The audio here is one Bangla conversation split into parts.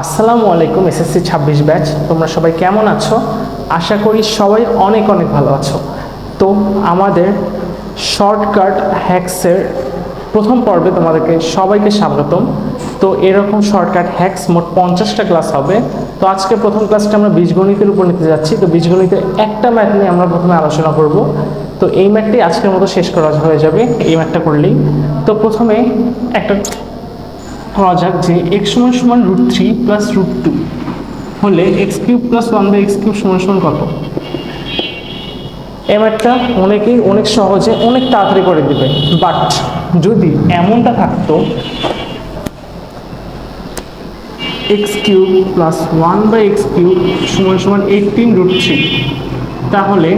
আসসালামু আলাইকুম এসএসসি 26 ব্যাচ। তোমরা সবাই কেমন আছো? আশা করি সবাই অনেক অনেক ভালো আছো। তো আমাদের শর্টকাট হ্যাক্সের প্রথম পর্বে তোমাদেরকে সবাইকে স্বাগতম। তো এরকম শর্টকাট হ্যাক্স মোট 50টা ক্লাস হবে। তো আজকে প্রথম ক্লাসটা আমরা বীজগণিতের উপর নিতে যাচ্ছি। তো বীজগণিতের একটা ম্যাথ নিয়ে আমরা প্রথমে আলোচনা করব। তো এই ম্যাথটি আজকের মতো শেষ করা হয়ে যাবে এই ম্যাথটা করলেই। তো প্রথমে একটা ধরা যাক যে x সমান √3 প্লাস √2 হলে x³ প্লাস 1/x³ সমান কত। এই ম্যাথটা অনেকেই অনেক সহজে অনেক তাড়াতাড়ি করে দিবে, বাট যদি এমনটা থাকতো x³ প্লাস 1/x³ সমান 18√3, তাহলে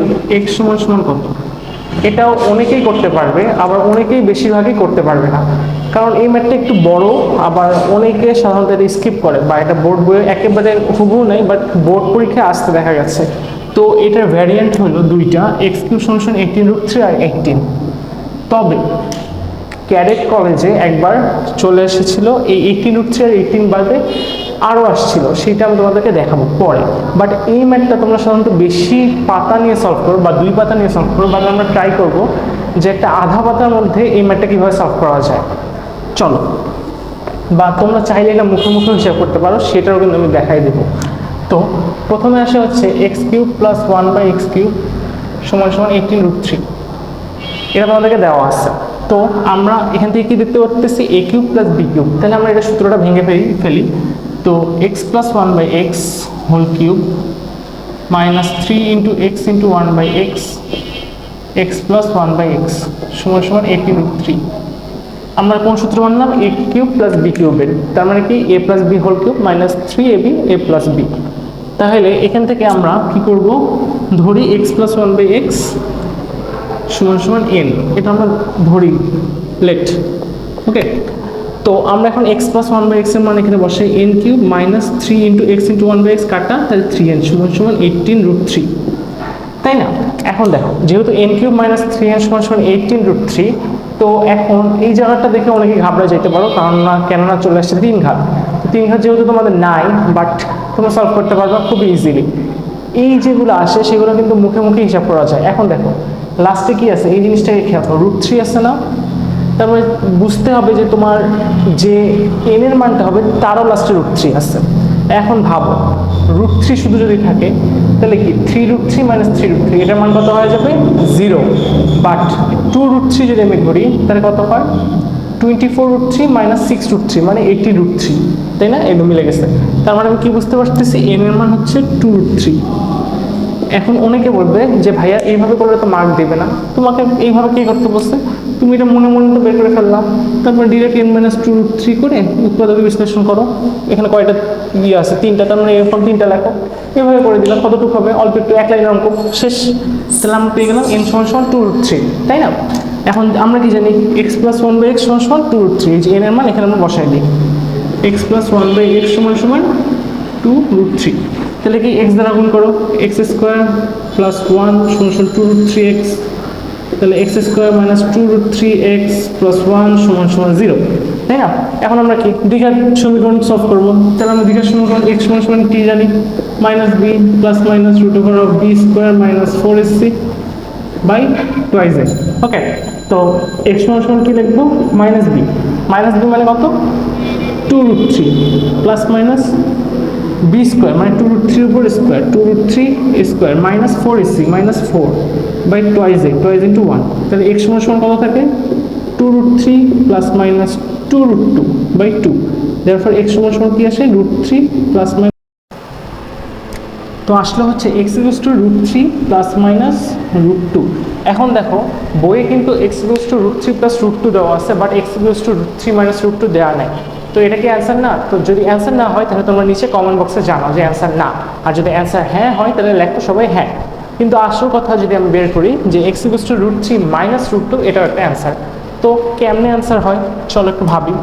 x সমান কত। এটাও অনেকেই করতে পারবে, আবার অনেকেই বেশিরভাগই করতে পারবে না, কারণ এই ম্যাথটা একটু বড়। আবার অনেকে সাধারণত এটা স্কিপ করে বা এটা বোর্ড বইয়ে একেবারে হুবহু নেই, বাট বোর্ড পরীক্ষায় আসতে দেখা গেছে। তো এটার ভ্যারিয়েন্ট হলো দুইটা, x³ সমান 18√3 আর 18। তবে ক্যাডেট কলেজে একবার চলে এসেছিল এই 18√3 আর 18 বাদে আরও আসছিল, সেটা আমি তোমাদেরকে দেখাবো পরে। বাট এই ম্যাথটা তোমরা সাধারণত বেশি পাতা নিয়ে সলভ করো বা 2 পাতা নিয়ে সলভ করো, বাট আমরা ট্রাই করবো যে একটা আধা পাতার মধ্যে এই ম্যাথটা কীভাবে সলভ করা যায়। চলো, বা তোমরা চাইলে এটা মুখে মুখে হিসাব করতে পারো, সেটাও কিন্তু আমি দেখাই দেবো। তো প্রথমে আসে হচ্ছে x³ প্লাস 1/x³ সমান 18√3, এটা তোমাদেরকে দেওয়া আছে। তো আমরা এখান থেকে কি দেখতে পাচ্ছি a³ প্লাস b³, তাহলে আমরা এটা সূত্রটা ভেঙে ফেলি। তো x plus 1/x whole cube minus 3 into x into 1/x x plus 1/x সমান 18√3। আমরা কোন সূত্র মানলাম? a³ প্লাস b³ এর, তার মানে কি a plus b whole cube minus 3ab a plus b। তাহলে এখান থেকে আমরা কি করব, ধরি x প্লাস 1/x সমান n, এটা আমরা ধরি লেট। ওকে, তো আমরা এখন x প্লাস 1/x এর মান এখানে বসাই n³ minus 3 into x into 1/x কাটা, তাহলে 3n সমান 18√3, তাই না? এখন দেখো, যেহেতু n³ মাইনাস 3n সমান 18√3, তো এখন এই জায়গাটা দেখে অনেকে ঘাবড়ে যেতে পারো, কেননা চলে আসছে 3 ঘাত। 3 ঘাত যেহেতু তোমাদের নাই, বাট তোমরা সলভ করতে পারবে খুব ইজিলি। এই যেগুলো আসে সেগুলো কিন্তু মুখে মুখে হিসাব করা যায়। এখন দেখো লাস্টে কি আছে, এই জিনিসটাকে খেয়াল করো, √3 আছে না, তারপরে বুঝতে হবে যে তোমার যে n এর মানটা হবে তারও লাস্টে √3 আছে। এখন ভাবো √3 শুধু যদি থাকে তাহলে কি 3√3 মাইনাস 3√3, এটার মান কত হয়ে যাবে? 0। বাট 2√3 যদি আমি করি তাহলে কত হয়? 24√3 মাইনাস 6√3 মানে 80√3, তাই না? এগুলো মিলে গেছে। তার মানে আমি কি বুঝতে পারতেছি, n এর মান হচ্ছে 2√3। এখন অনেকে বলবে যে ভাইয়া এইভাবে করলে তো মার্ক দেবে না, তোমাকে এইভাবে কি করতে বলছে? তুমি এটা মনে মনে তো বের করে ফেললাম, তারপর ডিরেক্ট n-2√3 করে উৎপাদক বিশ্লেষণ করো। এখানে কয়টা আছে? 3টা, তার মানে এরকম 3টা লেখো। এভাবে করে দিলাম, কতটুকু হবে? অল্প একটু, এক লাইনের অঙ্ক শেষ। তাহলে আমরা পেয়ে গেলাম n সমান 2√3, তাই না? এখন আমরা কি জানি x প্লাস 1/x সমান 2√3, এই যে n এর মান এখানে আমরা বসাই দিই, x প্লাস 1/x সমান 2√3। তাহলে কি x দ্বারা গুণ করো, x² প্লাস 1 সমান 2√3x, তাহলে x² মাইনাস 2√3x প্লাস 1 সমান 0, তাই না? এখন আমরা কি দ্বিঘাত সমীকরণ সলভ করবো। তাহলে আমরা দ্বিঘাত সমীকরণ x সমান কি জানি? Minus b plus minus √b² minus 4ac by 2a। Okay, তো x সমান কি লিখবো? মাইনাস b মানে কত? 2√3 প্লাস মাইনাস b² মানে 2√3 উপর square, 2√3 square minus 4ac minus 4 by 2a into 1। তাহলে x সমান কত থাকে? 2√3 plus minus 2√2 by 2। Therefore x সমান কি আসে? √3 প্লাস মাইনাস, তো আসলে হচ্ছে x equals to √3 plus minus √2। এখন দেখো বইয়ে কিন্তু x ইকুয়ালস টু √3 প্লাস √2 দেওয়া আছে, but x equals to √3 minus √2 দেওয়া নাই। তো এটা কি অ্যান্সার না? তো যদি অ্যান্সার না হয় তাহলে তোমরা নিচে কমেন্ট বক্সে জানাও যে অ্যান্সার না, আর যদি অ্যান্সার হ্যাঁ হয় তাহলে লেখো সবাই হ্যাঁ। কিন্তু আসল কথা যদি আমি বের করি যে x ইকুয়ালস টু √3 মাইনাস √2, এটাও একটা অ্যান্সার। তো কেমনে অ্যান্সার হয় চলো একটু ভাবি।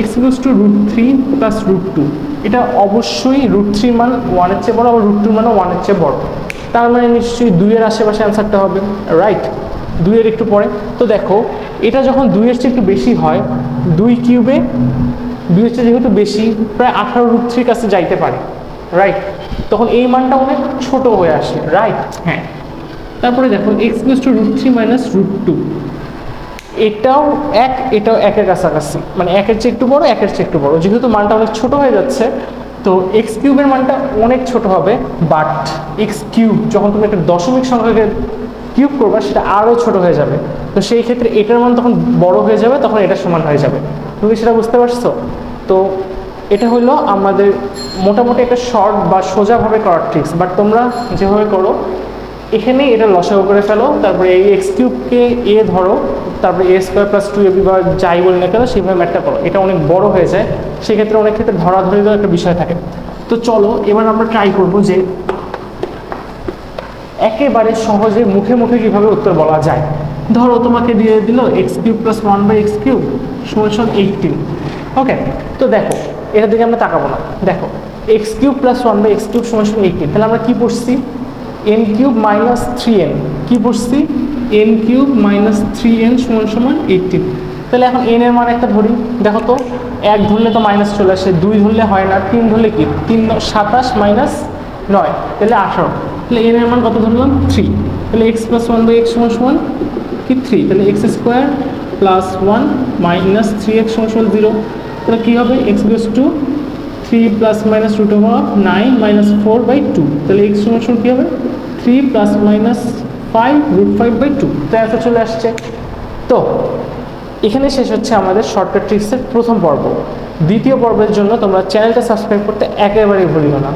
x ইকুয়ালস টু √3 প্লাস √2, এটা অবশ্যই √3 মান 1 এর চেয়ে বড়, আবার √2 মানও 1 এর চেয়ে বড়, তার মানে নিশ্চয়ই 2 এর আশেপাশে অ্যান্সারটা হবে, রাইট? 2 এর একটু পরে। তো দেখো এটা যখন 2 এর চেয়ে একটু বেশি হয়, 2 কিউবে 2 এর চেয়ে যেহেতু বেশি, প্রায় 18√3 কাছে যাইতে পারে, রাইট? তখন এই মানটা অনেক ছোট হয়ে আসে, রাইট? হ্যাঁ। তারপরে দেখো x=√3 - √2, এটাও একের কাছাকাছি, মানে একের চেয়ে একটু বড়, একের চেয়ে একটু বড়। যেহেতু মানটা অনেক ছোট হয়ে যাচ্ছে, তো x³ এর মানটা অনেক ছোট হবে, বাট x³ যখন তুমি একটা দশমিক সংখ্যাকে কিউব করবা সেটা আরও ছোট হয়ে যাবে। তো সেই ক্ষেত্রে এটার মান তখন বড় হয়ে যাবে, তখন এটা সমান হয়ে যাবে। তুমি সেটা বুঝতে পারছো? তো এটা হলো আমাদের মোটামুটি একটা শর্ট বা সোজাভাবে করার ট্রিক্স। বাট তোমরা যেভাবে করো, এখানে এটা লসাগু করে ফেলো, তারপরে এই x³ এ ধরো, তারপরে a² + 2ab বা যাই বলি না কেন সেইভাবে ম্যাথটা করো। এটা অনেক বড় হয়ে যায়, সেক্ষেত্রে অনেক ক্ষেত্রে ধরাধরিরও একটা বিষয় থাকে। তো চলো এবার আমরা ট্রাই করবো যে একেবারে সহজে মুখে মুখে কিভাবে উত্তর বলা যায়। ধরো তোমাকে দিয়ে দিল x³ + 1/x³ = 18। ওকে, তো দেখো এটার দিকে আমরা তাকাবো না। দেখো x³ + 1/x³ = 18, তাহলে আমরা কি পড়ছি? n³ - 3n, কি পড়ছি? n³ - 3n = 18। তাহলে এখন n এর মান একটা ধরি। দেখো তো, 1 ধরলে তো মাইনাস চলে আসে, 2 ধরলে হয় না, 3 ধরলে কি? 3 × 27 - 9, তাহলে 18। তাহলে n এর মান কত ধরলাম? 3। তাহলে x + 1/x = কি? 3। তাহলে x² + 1 - 3x = 0। তাহলে কি হবে? x = 3 ± √9 - 4/2। তাহলে x = কি হবে? 3 ± 5 √5/2। তো অ্যান্সার চলে আসছে। তো এখানে শেষ হচ্ছে আমাদের শর্টকাট ট্রিক্সের প্রথম পর্ব। দ্বিতীয় পর্বের জন্য তোমরা চ্যানেলটা সাবস্ক্রাইব করতে একেবারেই ভুলিও না।